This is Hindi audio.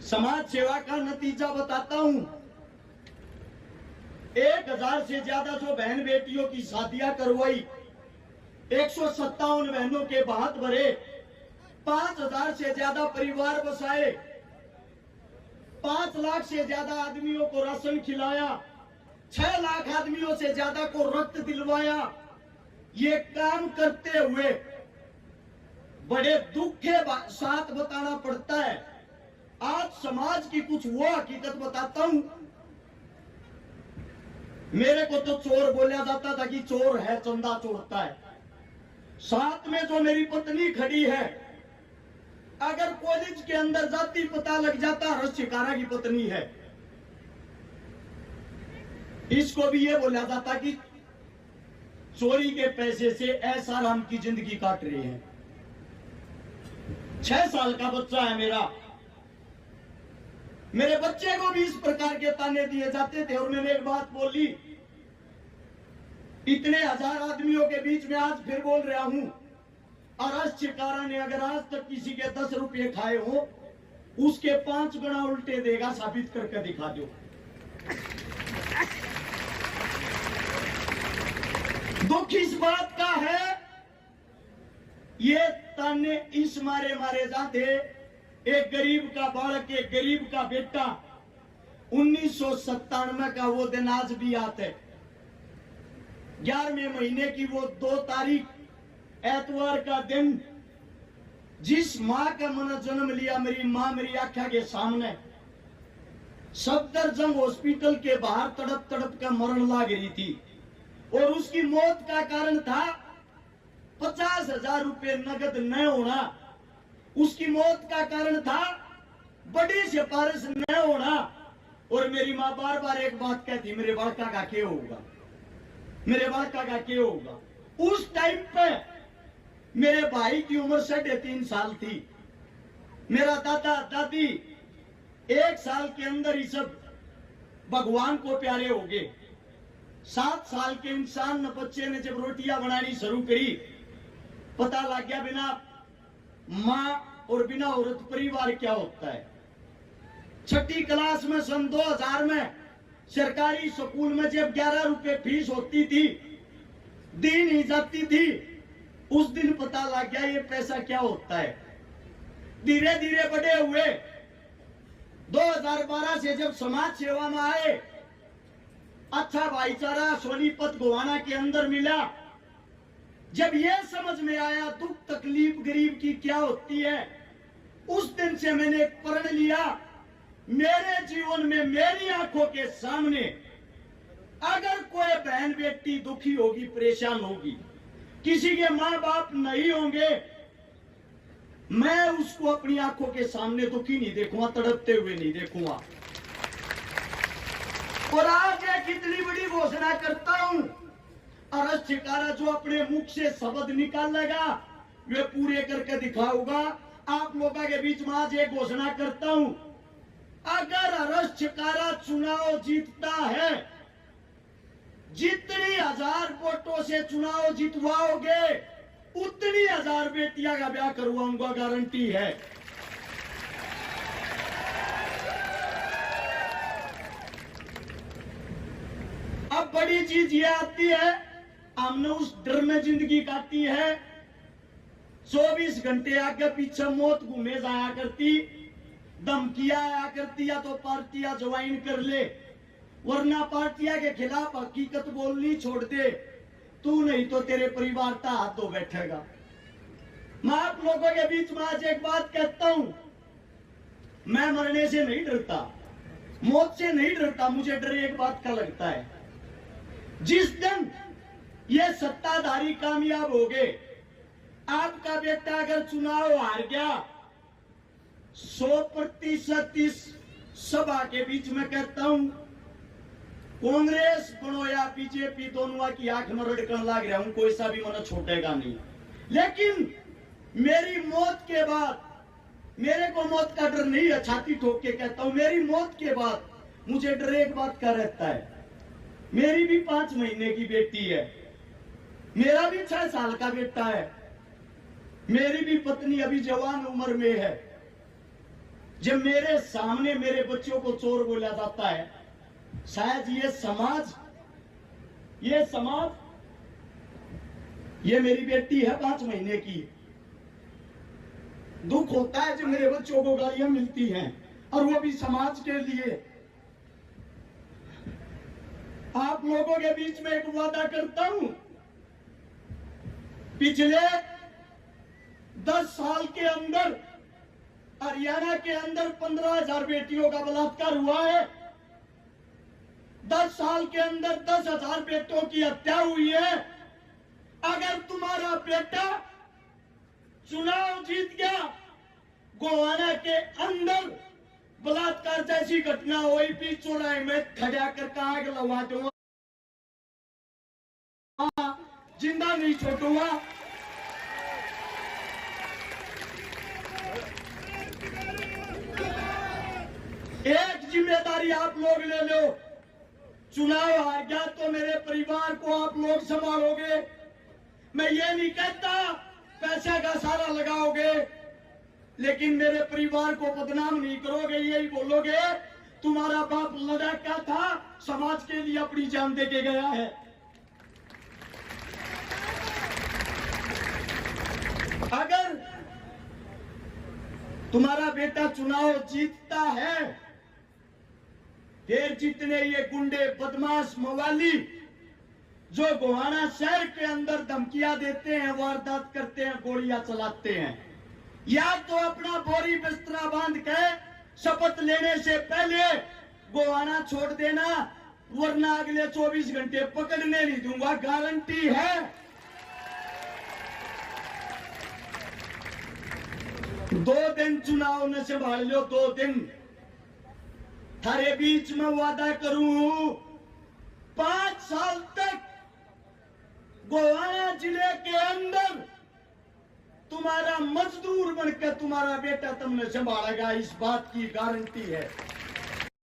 समाज सेवा का नतीजा बताता हूं। 1000 से ज्यादा जो बहन बेटियों की शादियां करवाई, 157 बहनों के बात भरे, 5000 से ज्यादा परिवार बसाए, 5 लाख से ज्यादा आदमियों को राशन खिलाया, 6 लाख आदमियों से ज्यादा को रक्त दिलवाया। ये काम करते हुए बड़े दुख के साथ बताना पड़ता है। आज समाज की कुछ वो हकीकत बताता हूं। मेरे को तो चोर बोला जाता था कि चोर है, चंदा चोरता है। साथ में जो मेरी पत्नी खड़ी है, अगर कॉलेज के अंदर जाती पता लग जाता हर्ष शिकारा की पत्नी है। इसको भी ये बोला जाता कि चोरी के पैसे से ऐसा राम की जिंदगी काट रहे हैं। 6 साल का बच्चा है मेरा। मेरे बच्चे को भी इस प्रकार के ताने दिए जाते थे। और मैंने एक बात बोली, इतने हजार आदमियों के बीच में आज फिर बोल रहा हूं, हर्ष शिकारा ने अगर आज तक किसी के 10 रुपए खाए हो, उसके 5 गुना उल्टे देगा। साबित करके दिखा दो। दुख इस बात का है, ये ताने इस मारे जाते। एक गरीब का बालक, एक गरीब का बेटा, 1997 का वो दिन आज भी आता है। 11वें महीने की वो 2 तारीख एतवार का दिन, जिस मां का मैंने जन्म लिया, मेरी मां मेरी आंखों के सामने सफदरजंग हॉस्पिटल के बाहर तड़प तड़प का मरण लाग रही थी। और उसकी मौत का कारण था 50,000 रुपए नगद न होना। उसकी मौत का कारण था बड़ी सिफारिश न होना। और मेरी मां बार बार एक बात कहती, मेरे बालका का क्या होगा, मेरे बालका का क्या होगा। उस टाइम पे मेरे भाई की उम्र 3.5 साल थी। मेरा दादा दादी 1 साल के अंदर ही सब भगवान को प्यारे हो गए। 7 साल के इंसान न बच्चे ने जब रोटियां बनानी शुरू करी, पता लग गया बिना मां और बिना औरत परिवार क्या होता है। 6ठी क्लास में सन 2000 में सरकारी स्कूल में जब 11 रुपए फीस होती थी, दी नहीं जाती थी, उस दिन पता लग गया ये पैसा क्या होता है। धीरे धीरे बड़े हुए। 2012 से जब समाज सेवा में आए, अच्छा भाईचारा सोनीपत गोवाना के अंदर मिला। जब यह समझ में आया दुख तकलीफ गरीब की क्या होती है, उस दिन से मैंने एक प्रण लिया, मेरे जीवन में मेरी आंखों के सामने अगर कोई बहन बेटी दुखी होगी, परेशान होगी, किसी के मां बाप नहीं होंगे, मैं उसको अपनी आंखों के सामने दुखी नहीं देखूंगा, तड़पते हुए नहीं देखूंगा। और आज मैं कितनी बड़ी घोषणा करता हूं, हर्ष शिकारा जो अपने मुख से शब्द निकालेगा वे पूरे करके दिखाऊंगा। आप लोगों के बीच में आज एक घोषणा करता हूं, अगर हर्ष शिकारा चुनाव जीतता है, जितनी 1000 वोटों से चुनाव जितवाओगे, उतनी 1000 बेटियां का ब्याह करवाऊंगा, गारंटी है। अब बड़ी चीज ये आती है, हमने उस डर में जिंदगी काटी है। 24 घंटे आगे पीछे मौत घूमे जाया करती, धमकियां आया करती, या तो पार्टियां ज्वाइन कर ले, वरना पार्टियां के खिलाफ हकीकत बोलनी छोड़ दे, तू नहीं तो तेरे परिवार का हाथ धो बैठेगा। मैं आप लोगों के बीच में आज एक बात कहता हूं, मैं मरने से नहीं डरता, मौत से नहीं डरता। मुझे डर एक बात का लगता है, जिस दिन ये सत्ताधारी कामयाब हो गए, आपका बेटा अगर चुनाव हार गया, 100% इस सभा के बीच में कहता हूं, कांग्रेस बनो या बीजेपी, दोनों की आंख में रड़कन लाग रहा हूं, कोई सा भी मन छोटेगा नहीं। लेकिन मेरी मौत के बाद, मेरे को मौत का डर नहीं है, छाती ठोक के कहता हूं, मेरी मौत के बाद मुझे डर एक बात का रहता है, मेरी भी 5 महीने की बेटी है, मेरा भी 6 साल का बेटा है, मेरी भी पत्नी अभी जवान उम्र में है। जब मेरे सामने मेरे बच्चों को चोर बोला जाता है, शायद ये मेरी बेटी है 5 महीने की, दुख होता है जब मेरे बच्चों को गालियां मिलती हैं, और वो भी समाज के लिए। आप लोगों के बीच में एक वादा करता हूं, पिछले 10 साल के अंदर हरियाणा के अंदर 15,000 बेटियों का बलात्कार हुआ है। 10 साल के अंदर 10,000 बेटों की हत्या हुई है। अगर तुम्हारा बेटा चुनाव जीत गया, गोवाना के अंदर बलात्कार जैसी घटना हुई, बीच चौराहे में खड़ा कर आग लगा दूंगा, जिंदा नहीं छोड़ूंगा। एक जिम्मेदारी आप लोग ले लो, चुनाव हार गया तो मेरे परिवार को आप लोग संभालोगे। मैं ये नहीं कहता पैसे का सारा लगाओगे, लेकिन मेरे परिवार को बदनाम नहीं करोगे। यही बोलोगे तुम्हारा बाप लड़ाका था, समाज के लिए अपनी जान दे के गया है। अगर तुम्हारा बेटा चुनाव जीतता है, फिर जितने ये गुंडे, बदमाश, मवाली जो गोहाना शहर के अंदर धमकियां देते हैं, वारदात करते हैं, गोलियां चलाते हैं, या तो अपना बोरी बिस्तरा बांध के शपथ लेने से पहले गोहाना छोड़ देना, वरना अगले 24 घंटे पकड़ने नहीं दूंगा, गारंटी है। 2 दिन चुनाव में संभाल लो, 2 दिन। थारे बीच में वादा करूं, 5 साल तक गोवाना जिले के अंदर तुम्हारा मजदूर बनकर तुम्हारा बेटा तुमने संभालेगा, इस बात की गारंटी है।